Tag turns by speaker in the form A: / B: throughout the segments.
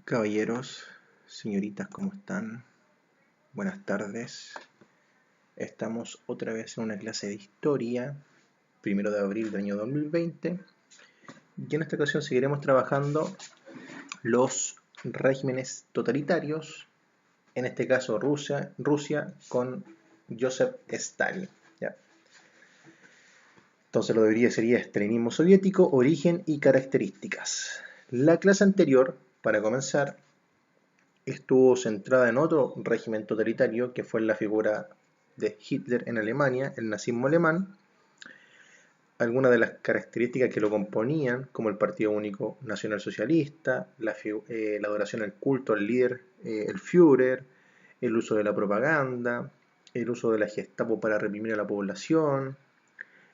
A: Caballeros, señoritas, ¿cómo están? Buenas tardes. Estamos otra vez en una clase de historia, 1 de abril del año 2020, y en esta ocasión seguiremos trabajando los regímenes totalitarios, en este caso Rusia con Joseph Stalin. ¿Ya? Entonces lo debería sería estalinismo soviético, origen y características. La clase anterior, para comenzar, estuvo centrada en otro régimen totalitario que fue la figura de Hitler en Alemania, el nazismo alemán. Algunas de las características que lo componían, como el Partido Único Nacional Socialista, la adoración al culto al líder, el Führer, el uso de la propaganda, el uso de la Gestapo para reprimir a la población,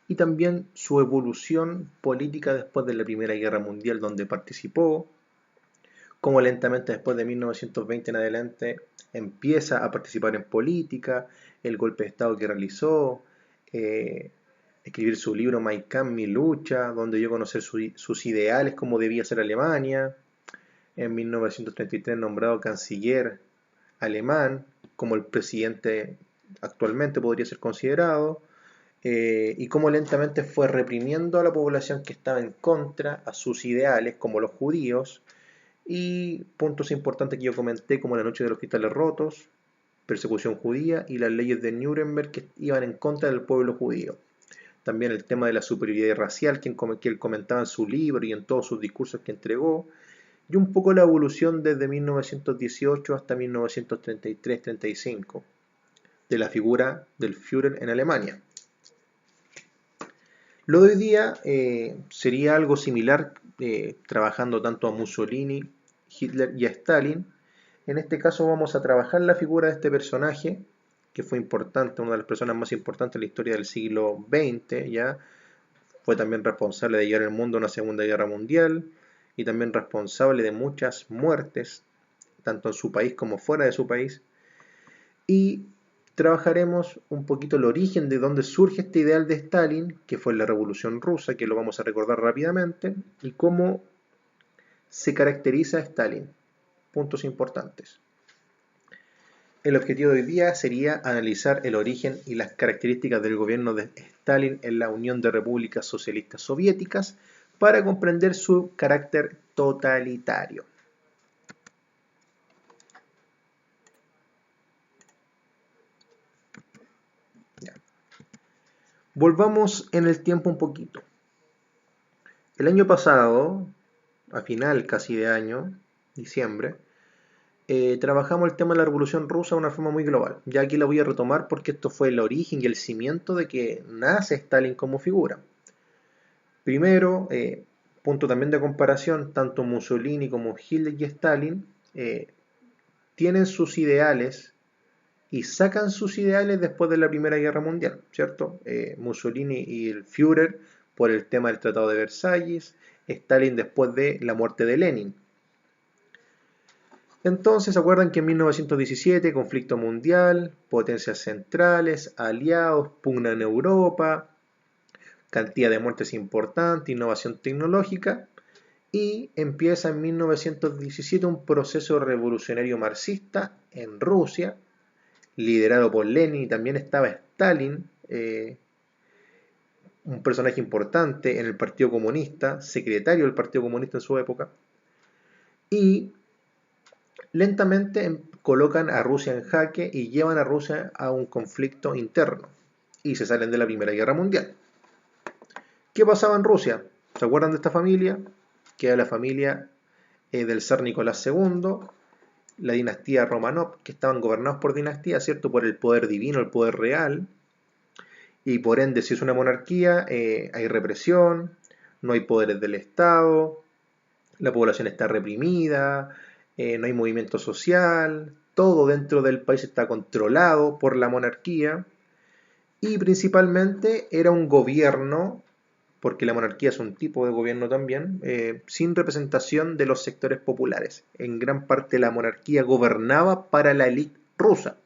A: y también su evolución política después de la Primera Guerra Mundial, donde participó, cómo lentamente después de 1920 en adelante empieza a participar en política, el golpe de Estado que realizó, escribir su libro Mein Kampf, Mi lucha, donde dio a conocer sus ideales, cómo debía ser Alemania, en 1933 nombrado canciller alemán, como el presidente actualmente podría ser considerado, y cómo lentamente fue reprimiendo a la población que estaba en contra a sus ideales, como los judíos, y puntos importantes que yo comenté, como la noche de los cristales rotos, persecución judía y las leyes de Nuremberg que iban en contra del pueblo judío. También el tema de la superioridad racial que él comentaba en su libro y en todos sus discursos que entregó, y un poco la evolución desde 1918 hasta 1933-35 de la figura del Führer en Alemania. Lo de hoy día sería algo similar, trabajando tanto a Mussolini, Hitler y a Stalin. En este caso vamos a trabajar la figura de este personaje, que fue importante, una de las personas más importantes en la historia del siglo XX, ¿ya? Fue también responsable de llevar el mundo a una Segunda Guerra Mundial y también responsable de muchas muertes, tanto en su país como fuera de su país. Y trabajaremos un poquito el origen de dónde surge este ideal de Stalin, que fue la Revolución Rusa, que lo vamos a recordar rápidamente, y cómo se caracteriza a Stalin. Puntos importantes. El objetivo de hoy día sería analizar el origen y las características del gobierno de Stalin en la Unión de Repúblicas Socialistas Soviéticas para comprender su carácter totalitario. Ya. Volvamos en el tiempo un poquito. El año pasado, a final casi de año, diciembre, trabajamos el tema de la Revolución Rusa de una forma muy global. Ya aquí la voy a retomar porque esto fue el origen y el cimiento de que nace Stalin como figura. Primero, punto también de comparación, tanto Mussolini como Hitler y Stalin tienen sus ideales y sacan sus ideales después de la Primera Guerra Mundial, ¿cierto? Mussolini y el Führer por el tema del Tratado de Versalles, Stalin después de la muerte de Lenin. Entonces, ¿se acuerdan que en 1917, conflicto mundial, potencias centrales, aliados, pugna en Europa, cantidad de muertes importante, innovación tecnológica, y empieza en 1917 un proceso revolucionario marxista en Rusia, liderado por Lenin, y también estaba Stalin, un personaje importante en el Partido Comunista, secretario del Partido Comunista en su época, y lentamente colocan a Rusia en jaque y llevan a Rusia a un conflicto interno, y se salen de la Primera Guerra Mundial. ¿Qué pasaba en Rusia? ¿Se acuerdan de esta familia? Que era la familia del zar Nicolás II, la dinastía Romanov, que estaban gobernados por dinastía, ¿cierto? Por el poder divino, el poder real, y por ende, si es una monarquía, hay represión, no hay poderes del Estado, la población está reprimida, no hay movimiento social, todo dentro del país está controlado por la monarquía, y principalmente era un gobierno, porque la monarquía es un tipo de gobierno también, sin representación de los sectores populares. En gran parte la monarquía gobernaba para la élite rusa,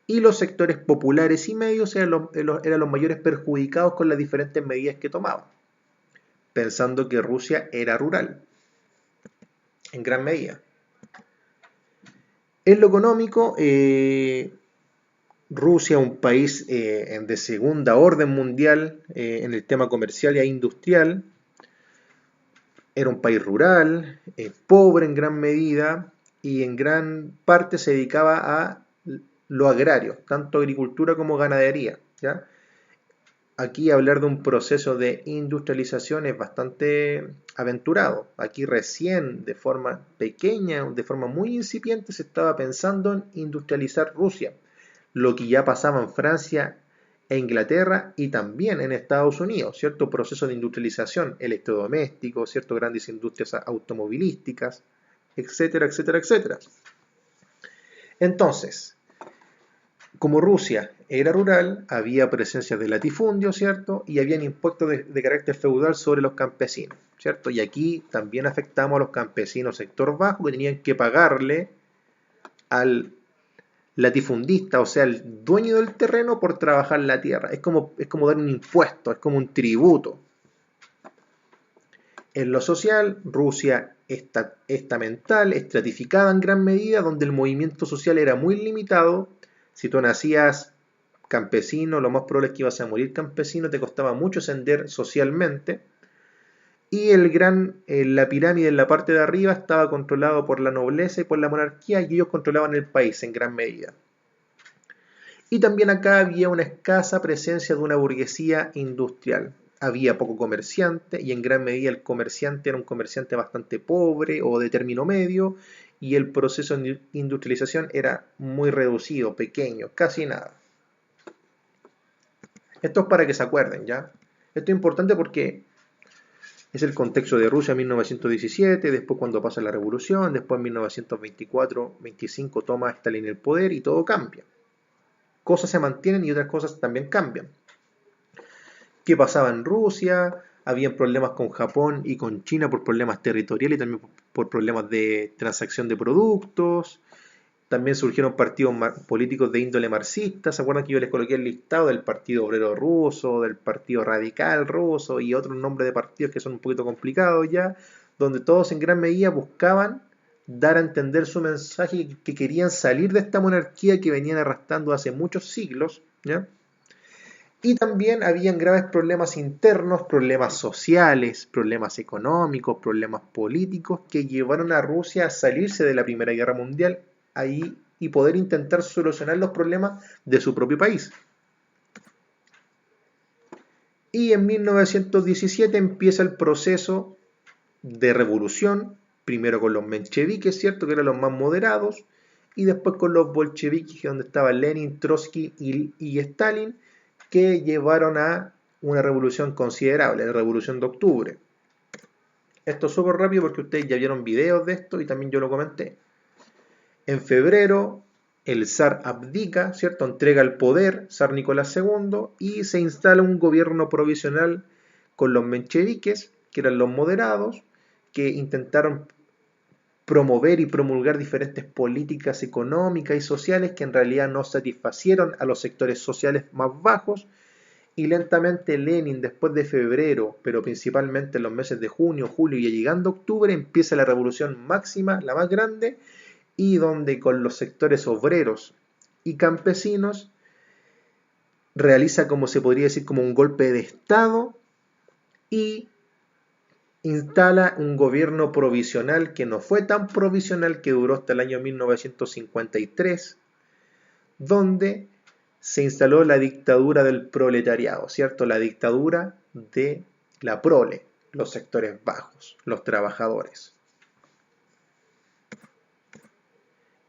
A: y los sectores populares y medios eran los mayores perjudicados con las diferentes medidas que tomaban, pensando que Rusia era rural, en gran medida. En lo económico, Rusia, un país de segunda orden mundial en el tema comercial e industrial, era un país rural, pobre en gran medida y en gran parte se dedicaba a lo agrario, tanto agricultura como ganadería, ¿ya? Aquí hablar de un proceso de industrialización es bastante aventurado. Aquí recién, de forma pequeña, de forma muy incipiente, se estaba pensando en industrializar Rusia, lo que ya pasaba en Francia e Inglaterra y también en Estados Unidos, ¿cierto? Proceso de industrialización, electrodomésticos, ¿cierto? Grandes industrias automovilísticas, etcétera, etcétera, etcétera. Entonces, como Rusia era rural, había presencia de latifundio, ¿cierto? Y habían impuestos de carácter feudal sobre los campesinos, ¿cierto? Y aquí también afectamos a los campesinos sector bajo que tenían que pagarle al latifundista, o sea, el dueño del terreno por trabajar la tierra. Es como dar un impuesto, es como un tributo. En lo social, Rusia estamental, estratificada en gran medida, donde el movimiento social era muy limitado. Si tú nacías campesino, lo más probable es que ibas a morir campesino, te costaba mucho ascender socialmente. Y la pirámide en la parte de arriba estaba controlado por la nobleza y por la monarquía, y ellos controlaban el país en gran medida. Y también acá había una escasa presencia de una burguesía industrial. Había poco comerciante y en gran medida el comerciante era un comerciante bastante pobre o de término medio y el proceso de industrialización era muy reducido, pequeño, casi nada. Esto es para que se acuerden, ¿ya? Esto es importante porque es el contexto de Rusia en 1917, después cuando pasa la revolución, después en 1924-25 toma Stalin el poder y todo cambia. Cosas se mantienen y otras cosas también cambian. ¿Qué pasaba en Rusia? Habían problemas con Japón y con China por problemas territoriales y también por problemas de transacción de productos. También surgieron partidos políticos de índole marxista. ¿Se acuerdan que yo les coloqué el listado del Partido Obrero Ruso, del Partido Radical Ruso y otros nombres de partidos que son un poquito complicados ya? Donde todos en gran medida buscaban dar a entender su mensaje que querían salir de esta monarquía que venían arrastrando hace muchos siglos, ¿ya? Y también habían graves problemas internos, problemas sociales, problemas económicos, problemas políticos que llevaron a Rusia a salirse de la Primera Guerra Mundial ahí y poder intentar solucionar los problemas de su propio país. Y en 1917 empieza el proceso de revolución, primero con los mencheviques, ¿cierto? Que eran los más moderados, y después con los bolcheviques, donde estaban Lenin, Trotsky y Stalin, que llevaron a una revolución considerable, la Revolución de Octubre. Esto es súper rápido porque ustedes ya vieron videos de esto y también yo lo comenté. En febrero, el zar abdica, ¿cierto? Entrega el poder, zar Nicolás II, y se instala un gobierno provisional con los mencheviques, que eran los moderados, que intentaron promover y promulgar diferentes políticas económicas y sociales que en realidad no satisfacieron a los sectores sociales más bajos y lentamente Lenin después de febrero, pero principalmente en los meses de junio, julio y llegando a octubre empieza la revolución máxima, la más grande y donde con los sectores obreros y campesinos realiza como se podría decir como un golpe de estado y instala un gobierno provisional que no fue tan provisional, que duró hasta el año 1953, donde se instaló la dictadura del proletariado, ¿cierto? La dictadura de la prole, los sectores bajos, los trabajadores.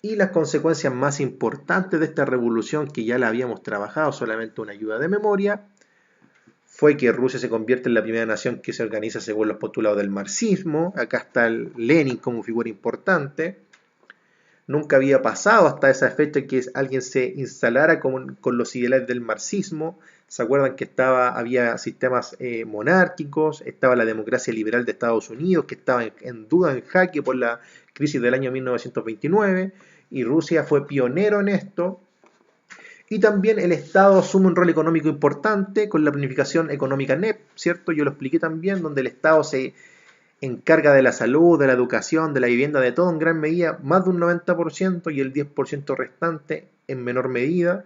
A: Y las consecuencias más importantes de esta revolución, que ya la habíamos trabajado, solamente una ayuda de memoria, fue que Rusia se convierte en la primera nación que se organiza según los postulados del marxismo. Acá está el Lenin como figura importante. Nunca había pasado hasta esa fecha que alguien se instalara con los ideales del marxismo. ¿Se acuerdan que había sistemas monárquicos? Estaba la democracia liberal de Estados Unidos, que estaba en duda, en jaque por la crisis del año 1929. Y Rusia fue pionero en esto. Y también el Estado asume un rol económico importante con la planificación económica NEP, ¿cierto? Yo lo expliqué también, donde el Estado se encarga de la salud, de la educación, de la vivienda, de todo en gran medida, más de un 90% y el 10% restante en menor medida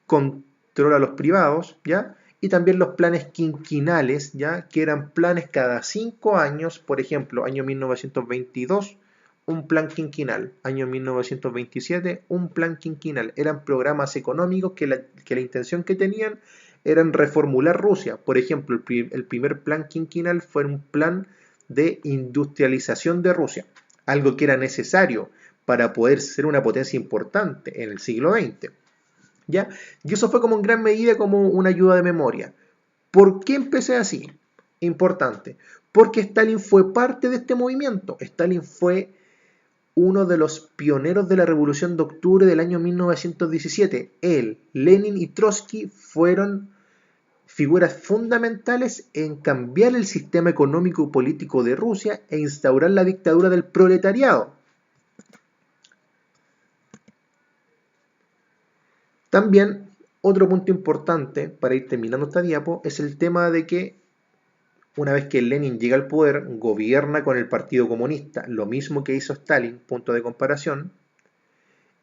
A: controla los privados, ¿ya? Y también los planes quinquenales, ¿ya? Que eran planes cada 5 años, por ejemplo, año 1922, un plan quinquenal, año 1927, un plan quinquenal. Eran programas económicos que la intención que tenían eran reformular Rusia. Por ejemplo, el primer plan quinquenal fue un plan de industrialización de Rusia, algo que era necesario para poder ser una potencia importante en el siglo XX. ¿Ya? Y eso fue como en gran medida como una ayuda de memoria. ¿Por qué empecé así? Importante. Porque Stalin fue parte de este movimiento. Stalin fue uno de los pioneros de la Revolución de Octubre del año 1917. Él, Lenin y Trotsky fueron figuras fundamentales en cambiar el sistema económico y político de Rusia e instaurar la dictadura del proletariado. También, otro punto importante para ir terminando esta diapo es el tema de que una vez que Lenin llega al poder, gobierna con el Partido Comunista, lo mismo que hizo Stalin, punto de comparación,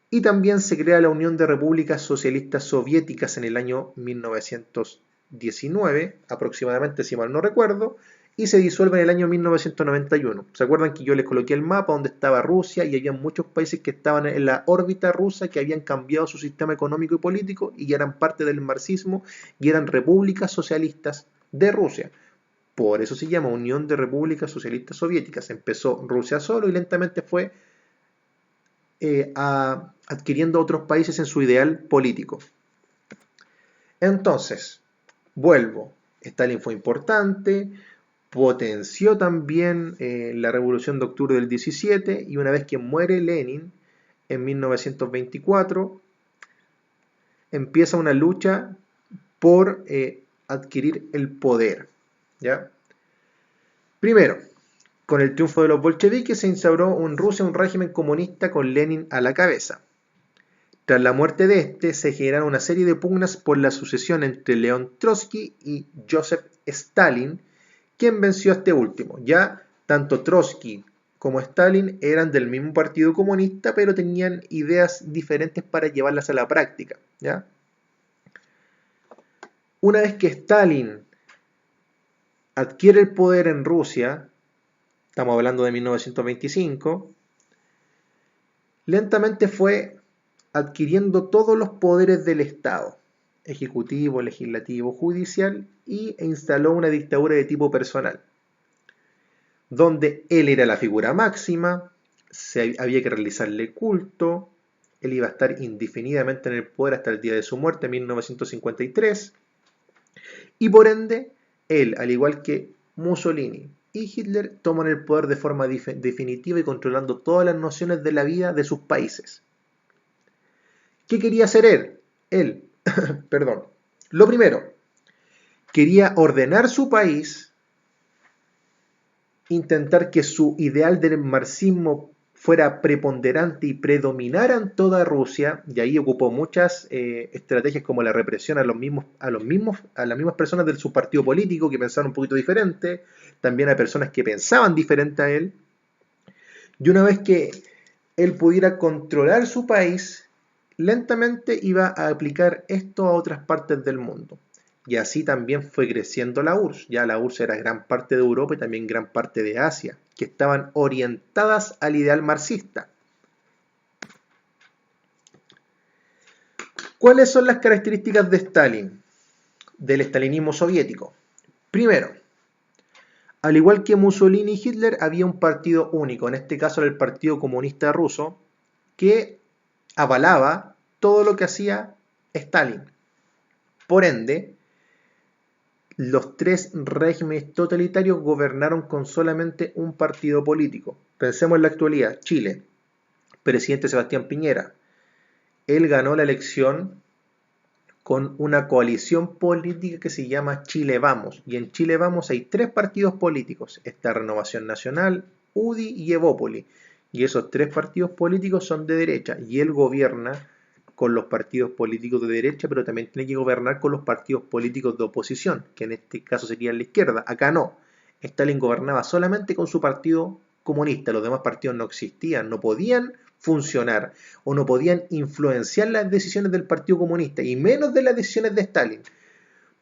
A: y también se crea la Unión de Repúblicas Socialistas Soviéticas en el año 1919, aproximadamente, si mal no recuerdo, y se disuelve en el año 1991. ¿Se acuerdan que yo les coloqué el mapa donde estaba Rusia y había muchos países que estaban en la órbita rusa que habían cambiado su sistema económico y político y eran parte del marxismo y eran repúblicas socialistas de Rusia? Por eso se llama Unión de Repúblicas Socialistas Soviéticas. Empezó Rusia solo y lentamente fue adquiriendo otros países en su ideal político. Entonces, vuelvo. Stalin fue importante, potenció también la Revolución de Octubre del 17 y una vez que muere Lenin en 1924, empieza una lucha por adquirir el poder. ¿Ya? Primero, con el triunfo de los bolcheviques se instauró en Rusia un régimen comunista con Lenin a la cabeza. Tras la muerte de este, se generaron una serie de pugnas por la sucesión entre León Trotsky y Joseph Stalin, quien venció a este último. Ya tanto Trotsky como Stalin eran del mismo partido comunista, pero tenían ideas diferentes para llevarlas a la práctica. ¿Ya? Una vez que Stalin adquiere el poder en Rusia, estamos hablando de 1925, lentamente fue adquiriendo todos los poderes del Estado, ejecutivo, legislativo, judicial, e instaló una dictadura de tipo personal, donde él era la figura máxima, había que realizarle culto, él iba a estar indefinidamente en el poder hasta el día de su muerte, en 1953, y por ende, él, al igual que Mussolini y Hitler, toman el poder de forma definitiva y controlando todas las nociones de la vida de sus países. ¿Qué quería hacer él? Perdón. Lo primero, quería ordenar su país, intentar que su ideal del marxismo fuera preponderante y predominara en toda Rusia, y ahí ocupó muchas estrategias como la represión a las mismas personas de su partido político que pensaban un poquito diferente, también a personas que pensaban diferente a él, y una vez que él pudiera controlar su país, lentamente iba a aplicar esto a otras partes del mundo. Y así también fue creciendo la URSS. Ya la URSS era gran parte de Europa y también gran parte de Asia, que estaban orientadas al ideal marxista. ¿Cuáles son las características de Stalin, del estalinismo soviético? Primero, al igual que Mussolini y Hitler, había un partido único, en este caso era el Partido Comunista Ruso, que avalaba todo lo que hacía Stalin. Por ende, los tres regímenes totalitarios gobernaron con solamente un partido político. Pensemos en la actualidad, Chile, presidente Sebastián Piñera. Él ganó la elección con una coalición política que se llama Chile Vamos. Y en Chile Vamos hay tres partidos políticos. Está Renovación Nacional, UDI y Evópoli. Y esos tres partidos políticos son de derecha. Y él gobierna con los partidos políticos de derecha, pero también tiene que gobernar con los partidos políticos de oposición, que en este caso sería la izquierda. Acá no. Stalin gobernaba solamente con su partido comunista, los demás partidos no existían, no podían funcionar o no podían influenciar las decisiones del Partido Comunista y menos de las decisiones de Stalin.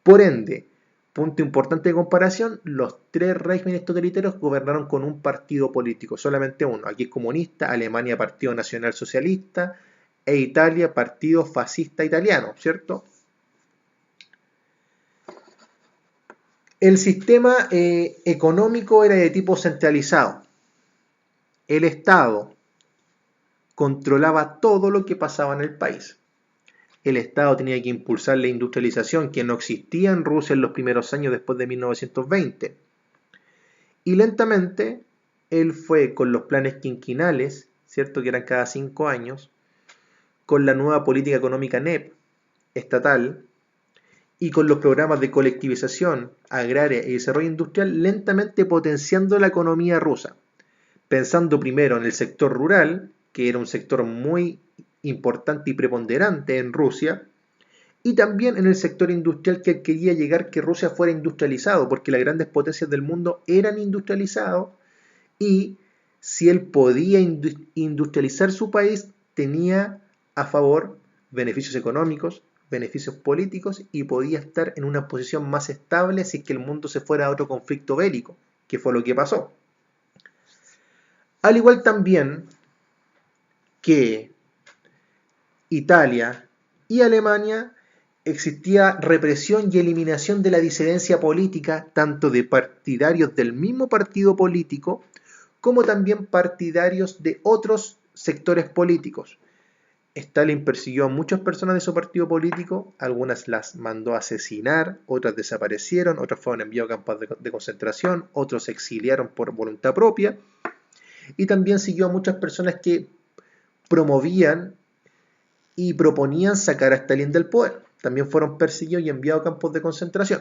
A: Por ende, punto importante de comparación, los tres regímenes totalitarios gobernaron con un partido político, solamente uno. Aquí es comunista, Alemania Partido Nacional Socialista e Italia Partido Fascista Italiano, ¿cierto? El sistema económico era de tipo centralizado. El Estado controlaba todo lo que pasaba en el país. El Estado tenía que impulsar la industrialización que no existía en Rusia en los primeros años después de 1920. Y lentamente él fue con los planes quinquenales, ¿cierto? Que eran cada 5 años, con la nueva política económica NEP estatal y con los programas de colectivización agraria y desarrollo industrial, lentamente potenciando la economía rusa, pensando primero en el sector rural, que era un sector muy importante y preponderante en Rusia, y también en el sector industrial que él quería llegar que Rusia fuera industrializado, porque las grandes potencias del mundo eran industrializados y si él podía industrializar su país, tenía a favor beneficios económicos, beneficios políticos y podía estar en una posición más estable si es que el mundo se fuera a otro conflicto bélico, que fue lo que pasó. Al igual también que Italia y Alemania, existía represión y eliminación de la disidencia política, tanto de partidarios del mismo partido político, como también partidarios de otros sectores políticos. Stalin persiguió a muchas personas de su partido político, algunas las mandó a asesinar, otras desaparecieron, otras fueron enviados a campos de concentración, otros se exiliaron por voluntad propia, y también siguió a muchas personas que promovían y proponían sacar a Stalin del poder. También fueron perseguidos y enviados a campos de concentración.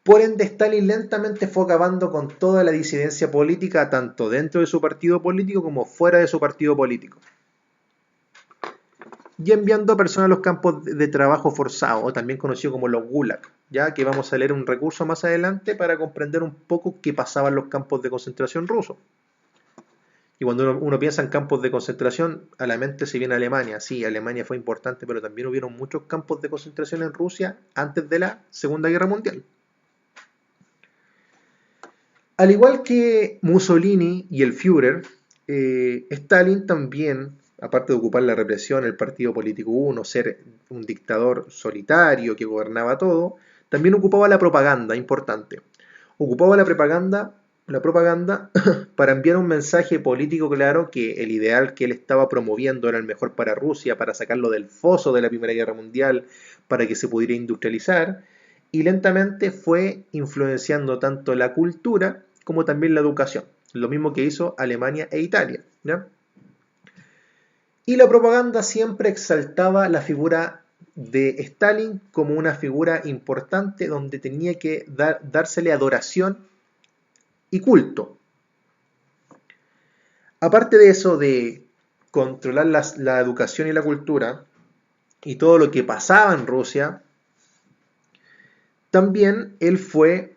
A: Por ende, Stalin lentamente fue acabando con toda la disidencia política, tanto dentro de su partido político como fuera de su partido político. Y enviando a personas a los campos de trabajo forzado, o también conocido como los Gulag, ya que vamos a leer un recurso más adelante para comprender un poco qué pasaba en los campos de concentración rusos. Y cuando uno piensa en campos de concentración, a la mente se viene Alemania. Sí, Alemania fue importante, pero también hubieron muchos campos de concentración en Rusia antes de la Segunda Guerra Mundial. Al igual que Mussolini y el Führer, Stalin también, aparte de ocupar la represión, el partido político uno, ser un dictador solitario que gobernaba todo, también ocupaba la propaganda, importante. Ocupaba la propaganda para enviar un mensaje político claro que el ideal que él estaba promoviendo era el mejor para Rusia, para sacarlo del foso de la Primera Guerra Mundial, para que se pudiera industrializar, y lentamente fue influenciando tanto la cultura como también la educación, lo mismo que hizo Alemania e Italia, ¿ya? Y la propaganda siempre exaltaba la figura de Stalin como una figura importante donde tenía que dársele adoración y culto. Aparte de eso de controlar la educación y la cultura y todo lo que pasaba en Rusia, también él fue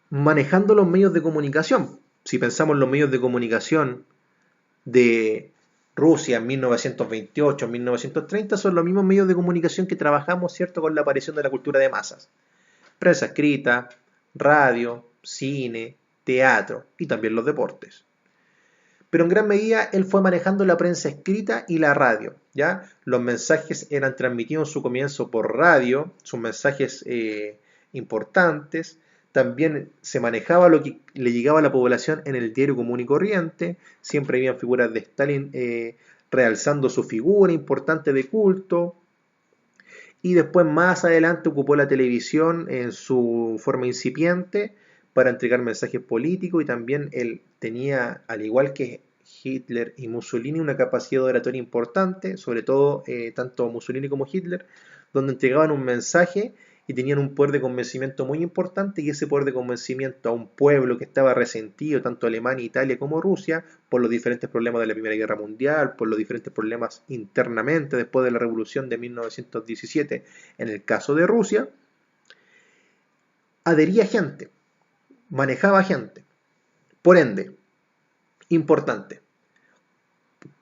A: manejando los medios de comunicación. Si pensamos en los medios de comunicación de Rusia en 1928, 1930, son los mismos medios de comunicación que trabajamos, ¿cierto?, con la aparición de la cultura de masas. Prensa escrita, radio, cine, teatro y también los deportes. Pero en gran medida él fue manejando la prensa escrita y la radio, ¿ya? Los mensajes eran transmitidos en su comienzo por radio, sus mensajes importantes. También se manejaba lo que le llegaba a la población en el diario común y corriente. Siempre había figuras de Stalin realzando su figura importante de culto. Y después más adelante ocupó la televisión en su forma incipiente para entregar mensajes políticos y también él tenía, al igual que Hitler y Mussolini, una capacidad de oratoria importante, sobre todo tanto Mussolini como Hitler, donde entregaban un mensaje y tenían un poder de convencimiento muy importante y ese poder de convencimiento a un pueblo que estaba resentido, tanto Alemania, Italia como Rusia, por los diferentes problemas de la Primera Guerra Mundial, por los diferentes problemas internamente después de la Revolución de 1917 en el caso de Rusia, adhería gente, manejaba gente. Por ende, importante,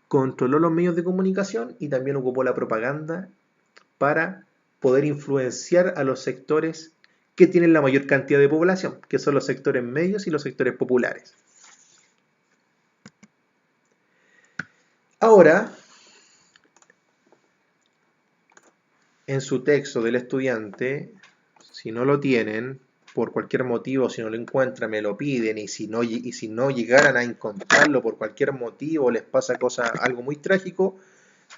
A: controló los medios de comunicación y también ocupó la propaganda para poder influenciar a los sectores que tienen la mayor cantidad de población, que son los sectores medios y los sectores populares. Ahora, en su texto del estudiante, si no lo tienen, por cualquier motivo, si no lo encuentran, me lo piden, y si no llegaran a encontrarlo por cualquier motivo, les pasa algo muy trágico,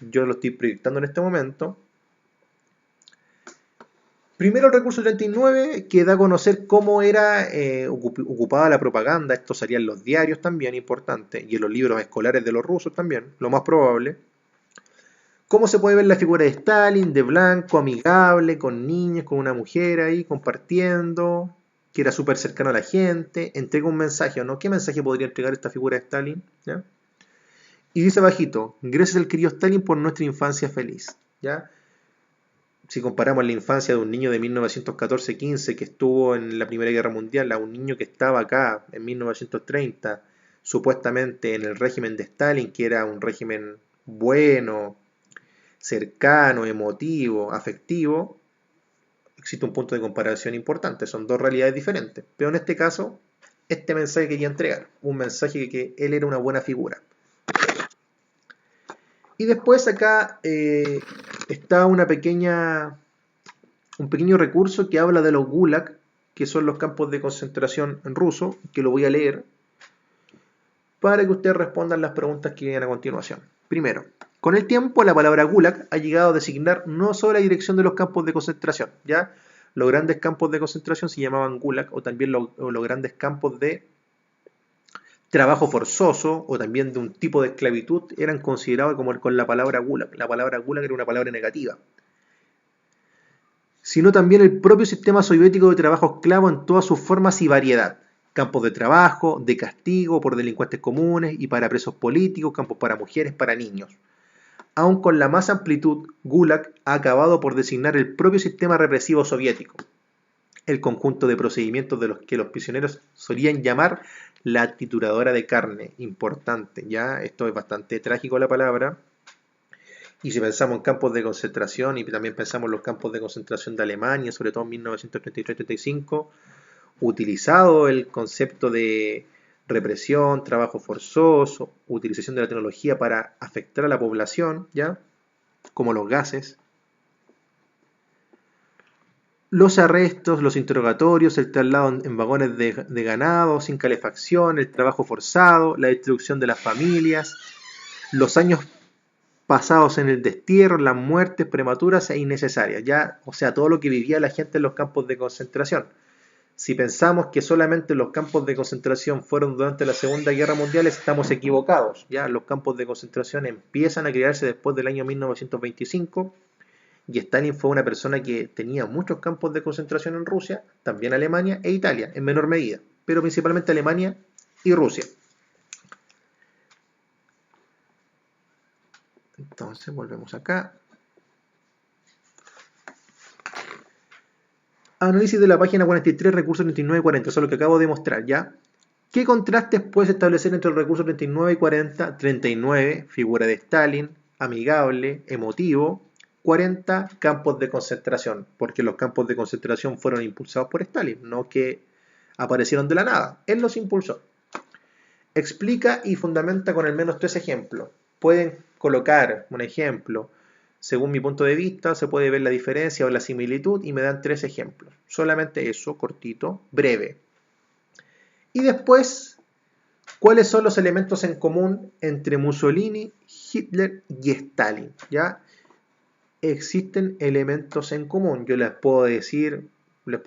A: yo lo estoy proyectando en este momento. Primero el recurso 39, que da a conocer cómo era ocupada la propaganda. Esto salía en los diarios también, importante, y en los libros escolares de los rusos también, lo más probable. Cómo se puede ver la figura de Stalin, de blanco, amigable, con niños, con una mujer ahí, compartiendo, que era súper cercano a la gente, entrega un mensaje, ¿o no? ¿Qué mensaje podría entregar esta figura de Stalin? ¿Ya? Y dice bajito, gracias al querido Stalin por nuestra infancia feliz. ¿Ya? Si comparamos la infancia de un niño de 1914-15 que estuvo en la Primera Guerra Mundial a un niño que estaba acá en 1930, supuestamente en el régimen de Stalin, que era un régimen bueno, cercano, emotivo, afectivo, existe un punto de comparación importante, son dos realidades diferentes. Pero en este caso, este mensaje quería entregar, un mensaje de que él era una buena figura. Y después acá está un pequeño recurso que habla de los gulag, que son los campos de concentración en ruso, que lo voy a leer, para que ustedes respondan las preguntas que vienen a continuación. Primero, con el tiempo la palabra gulag ha llegado a designar no solo la dirección de los campos de concentración, ¿ya? Los grandes campos de concentración se llamaban gulag, o también los grandes campos de trabajo forzoso, o también de un tipo de esclavitud, eran considerados como con la palabra gulag. La palabra gulag era una palabra negativa. Sino también el propio sistema soviético de trabajo esclavo en todas sus formas y variedad. Campos de trabajo, de castigo por delincuentes comunes y para presos políticos, campos para mujeres, para niños. Aun con la más amplitud, Gulag ha acabado por designar el propio sistema represivo soviético, el conjunto de procedimientos de los que los prisioneros solían llamar la trituradora de carne. Importante, ya, esto es bastante trágico la palabra. Y si pensamos en campos de concentración y también pensamos en los campos de concentración de Alemania, sobre todo en 1933-35, utilizado el concepto de represión, trabajo forzoso, utilización de la tecnología para afectar a la población, ¿ya? Como los gases, los arrestos, los interrogatorios, el traslado en vagones de ganado, sin calefacción, el trabajo forzado, la destrucción de las familias, los años pasados en el destierro, las muertes prematuras e innecesarias, ya, o sea, todo lo que vivía la gente en los campos de concentración. Si pensamos que solamente los campos de concentración fueron durante la Segunda Guerra Mundial, estamos equivocados. Ya los campos de concentración empiezan a crearse después del año 1925 y Stalin fue una persona que tenía muchos campos de concentración en Rusia, también Alemania e Italia, en menor medida, pero principalmente Alemania y Rusia. Entonces volvemos acá. Análisis de la página 43, recursos 39 y 40, eso es lo que acabo de mostrar, ¿ya? ¿Qué contrastes puedes establecer entre el recurso 39 y 40? 39, figura de Stalin, amigable, emotivo. 40, campos de concentración, porque los campos de concentración fueron impulsados por Stalin, no que aparecieron de la nada. Él los impulsó. Explica y fundamenta con al menos 3 ejemplos. Pueden colocar un ejemplo. Según mi punto de vista, se puede ver la diferencia o la similitud y me dan 3 ejemplos. Solamente eso, cortito, breve. Y después, ¿cuáles son los elementos en común entre Mussolini, Hitler y Stalin? ¿Ya? Existen elementos en común. Yo les puedo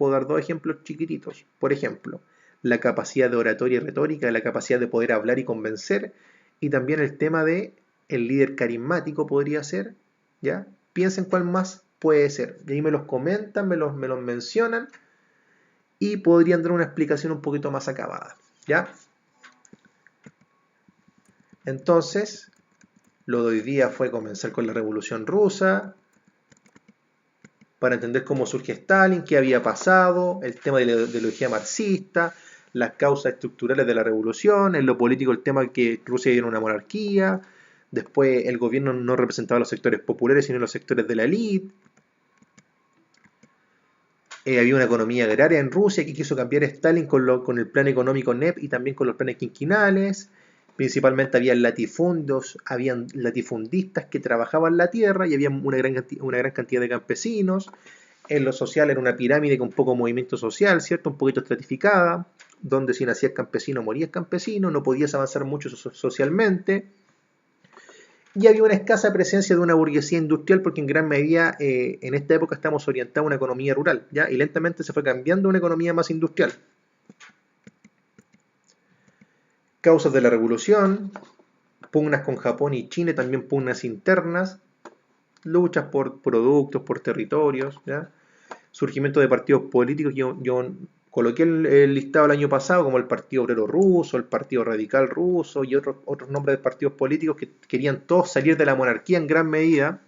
A: dar 2 ejemplos chiquititos. Por ejemplo, la capacidad de oratoria y retórica, la capacidad de poder hablar y convencer, y también el tema de el líder carismático podría ser, ¿ya? Piensen cuál más puede ser. Y ahí me los comentan, me los mencionan, y podrían dar una explicación un poquito más acabada, ¿ya? Entonces, lo de hoy día fue comenzar con la Revolución Rusa, para entender cómo surge Stalin, qué había pasado, el tema de la ideología marxista, las causas estructurales de la revolución, en lo político el tema que Rusia era una monarquía, después el gobierno no representaba a los sectores populares sino a los sectores de la élite. Había una economía agraria en Rusia que quiso cambiar Stalin con el plan económico NEP y también con los planes quinquenales. Principalmente habían latifundios, habían latifundistas que trabajaban la tierra y había una gran cantidad de campesinos. En lo social era una pirámide con poco movimiento social, ¿cierto? Un poquito estratificada, donde si nacías campesino morías campesino, no podías avanzar mucho socialmente. Y había una escasa presencia de una burguesía industrial porque en gran medida en esta época estamos orientados a una economía rural, ¿ya? Y lentamente se fue cambiando a una economía más industrial. Causas de la revolución, pugnas con Japón y Chile, también pugnas internas, luchas por productos, por territorios, ¿ya? Surgimiento de partidos políticos, yo coloqué el listado el año pasado como el Partido Obrero Ruso, el Partido Radical Ruso y otros nombres de partidos políticos que querían todos salir de la monarquía en gran medida.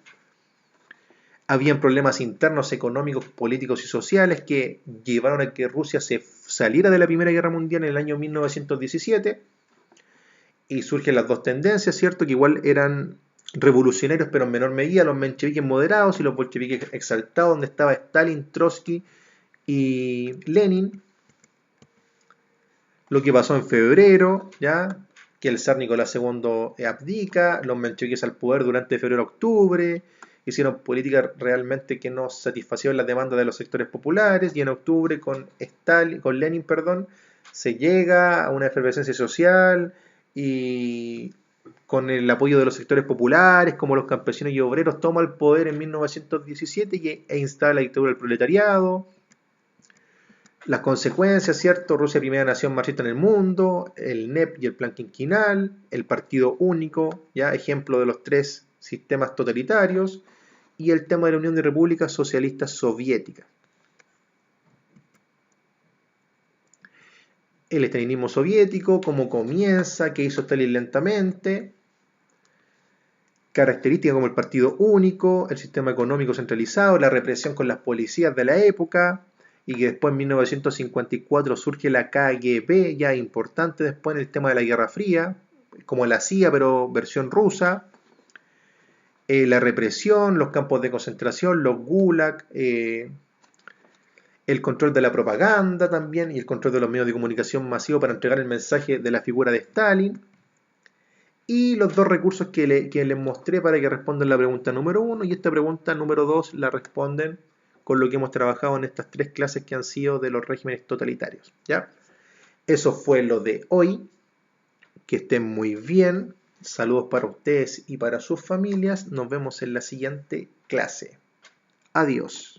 A: Habían problemas internos económicos, políticos y sociales que llevaron a que Rusia se saliera de la Primera Guerra Mundial en el año 1917 y surgen las dos tendencias, ¿cierto? Que igual eran revolucionarios pero en menor medida, los mencheviques moderados y los bolcheviques exaltados, donde estaba Stalin, Trotsky y Lenin. Lo que pasó en febrero, ¿ya? Que el zar Nicolás II abdica, los mencheviques al poder durante febrero-octubre, hicieron políticas realmente que no satisfacieron las demandas de los sectores populares y en octubre con Lenin, se llega a una efervescencia social y con el apoyo de los sectores populares como los campesinos y obreros toma el poder en 1917 e instala la dictadura del proletariado. Las consecuencias, ¿cierto? Rusia, primera nación marxista en el mundo, el NEP y el plan quinquenal, el partido único, ya ejemplo de los tres sistemas totalitarios, y el tema de la Unión de Repúblicas Socialistas Soviéticas. El estalinismo soviético, cómo comienza, qué hizo Stalin lentamente, características como el partido único, el sistema económico centralizado, la represión con las policías de la época, y que después en 1954 surge la KGB, ya importante después en el tema de la Guerra Fría, como la CIA pero versión rusa, la represión, los campos de concentración, los gulag, el control de la propaganda también y el control de los medios de comunicación masivos para entregar el mensaje de la figura de Stalin. Y los dos recursos que les mostré para que respondan la pregunta número 1 y esta pregunta número 2 la responden con lo que hemos trabajado en estas tres clases que han sido de los regímenes totalitarios, ¿ya? Eso fue lo de hoy. Que estén muy bien. Saludos para ustedes y para sus familias. Nos vemos en la siguiente clase. Adiós.